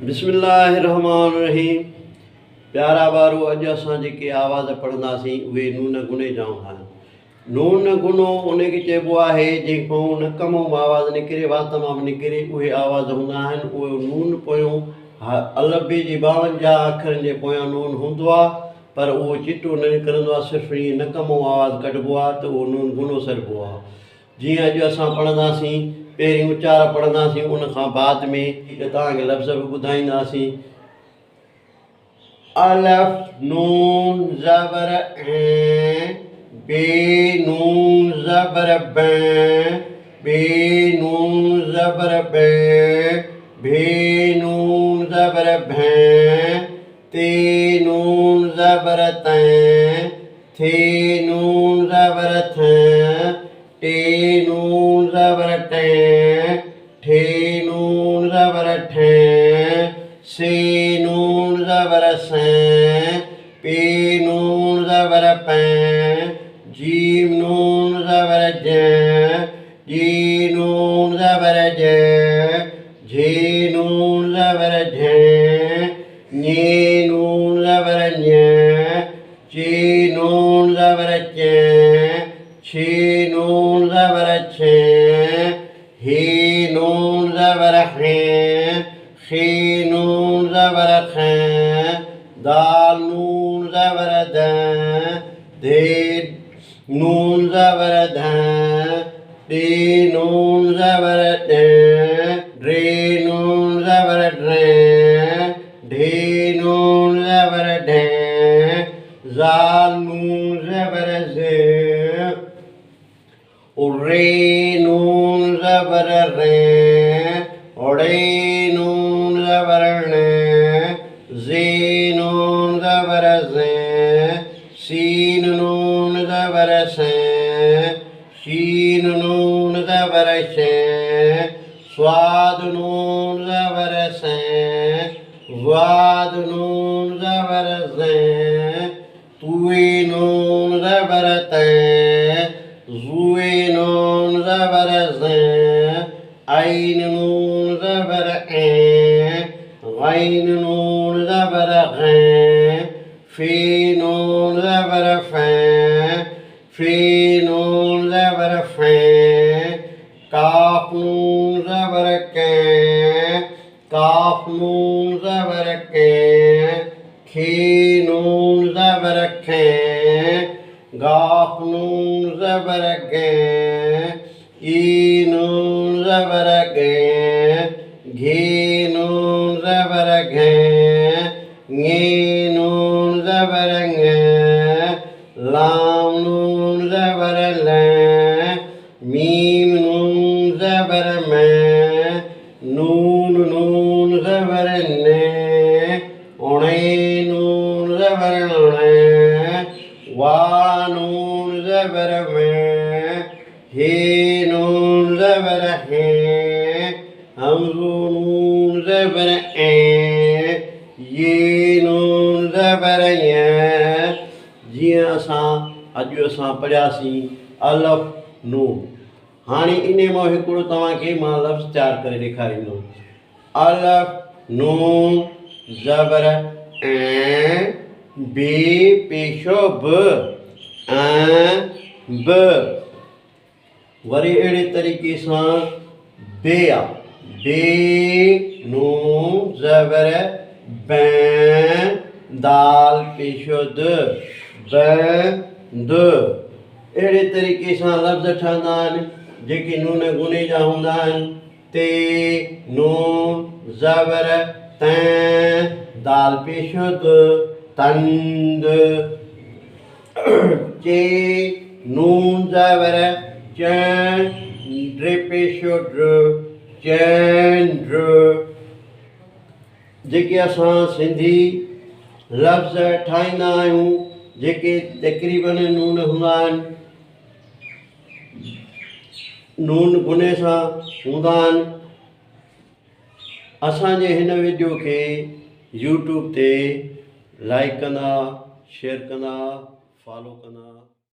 बिस्मिल्लाहिर्रहमानिर्रहीम। प्यारा बारो अॼु असां जेके आवाज़ पढ़ंदासीं उहे नून गुने जा हूंदा आहिनि। नून गुनो उनखे चइबो आहे जेको नक मां आवाज़ु निकिरे, वात मां बि निकिरे, उहे आवाज़ हूंदा आहिनि। उहे नून पोयों अलबे जे 52 अखरनि जे पोयां नून हूंदो आहे, पर उहो चिटो न निकिरंदो आहे, सिर्फ़ु ईअं नक मां आवाज़ु कढिबो आहे त उहो नून गुनो सॾिबो आहे। जीअं अॼु असां पढ़ंदासीं, पहिरीं उचार पढ़ंदासीं, उन खां बाद में तव्हांखे लफ़्ज़ बि ॿुधाईंदासीं। अलफ नून ज़बर ऐं, बे नून ज़बर बैं, बे नून ज़बर बैं, भे नून ज़बर भैं, ते नून ज़बर तैं, थे नून ज़बर थैं, टे नून ज़बर टैं, ठे नून ज़बर ठैं, से नून ज़बर सैं, पे नून ज़बर पैं, जीम नून ज़बर जैं, जी नून ज़बर जैं, झे नून ज़बर झैं, ñे नून ज़बर ñैं, चे नून ज़बर चैं, छे नून ज़बर छैं, हे नून ज़बर हैं, खे नून ज़बर खैं, दाल नून ज़बर दैं, धे नून ज़बर धैं, टे नून ज़बर ॾैं, ड्रे नून ज़बर ड्रैं, ढे नून ज़बर ढैं, ज़ाल नून ज़बर ज़ैं, रे नून ज़बर रैं, ड़े नून ज़बर णैं, ज़े नून ज़बर ज़ैं, सीन नून ज़बर सैं, शीन नून ज़बर शैं, स्वाद नून ज़बर सैं, वाद नून ज़बर ज़ैं, तुए नून ज़बर तैं, ज़ुए नून ज़बर ज़ैं, ऐन नून ज़बर ऐं, गैन नून ज़बर गैं, फे नून ज़बर फैं, फे नून ज़बर फैं, काफ नून ज़बर कैं, काफ नून ज़बर कैं, खे नून ज़बर खैं, गाफ नून ज़बर गैं, ई नून ज़बर गैं, घे नून ज़बर घैं, ङे नून ज़बर ङैं, लाम नून ज़बर लैं, मीम नून ज़बर मैं, नून नून ज़बर नैं, उणे नून ज़बर णैं, वा नून ज़बर वैं, हे नून ज़बर हैं, हमज़ो नून ज़बर ऐं, ये नून ज़बर यैं। जीअं अॼु असां पढ़ियासीं अलफ नून। हाणे इन मां हिकिड़ो तव्हांखे मां लफ़्ज़ तयारु करे ॾेखारींदुमि। अलफ नून ज़बर ऐं, बे पेशो ब, ऐं ब। वरी अहिड़े तरीक़े सां बे आहे, बे नून ज़बर बैं, दाल पेशो द, बैंद। अहिड़े तरीक़े सां लफ़्ज़ ठहंदा आहिनि जेके नून गुने जा हूंदा आहिनि। ते नून ज़बर तैं, दाल पेशो द, तंद। चे नून ज़बर चैं, ड्रे पेशो ड्र, चैंड्र। जेके असां सिंधी लफ़्ज़ ठाहींदा आहियूं जेके तक़रीबन नून हूंदा आहिनि, नून गुने सां हूंदा आहिनि। असांजे हिन वीडियो खे यूट्यूब ते लाइक कंदा, शेयर कंदा, फॉलो कंदा।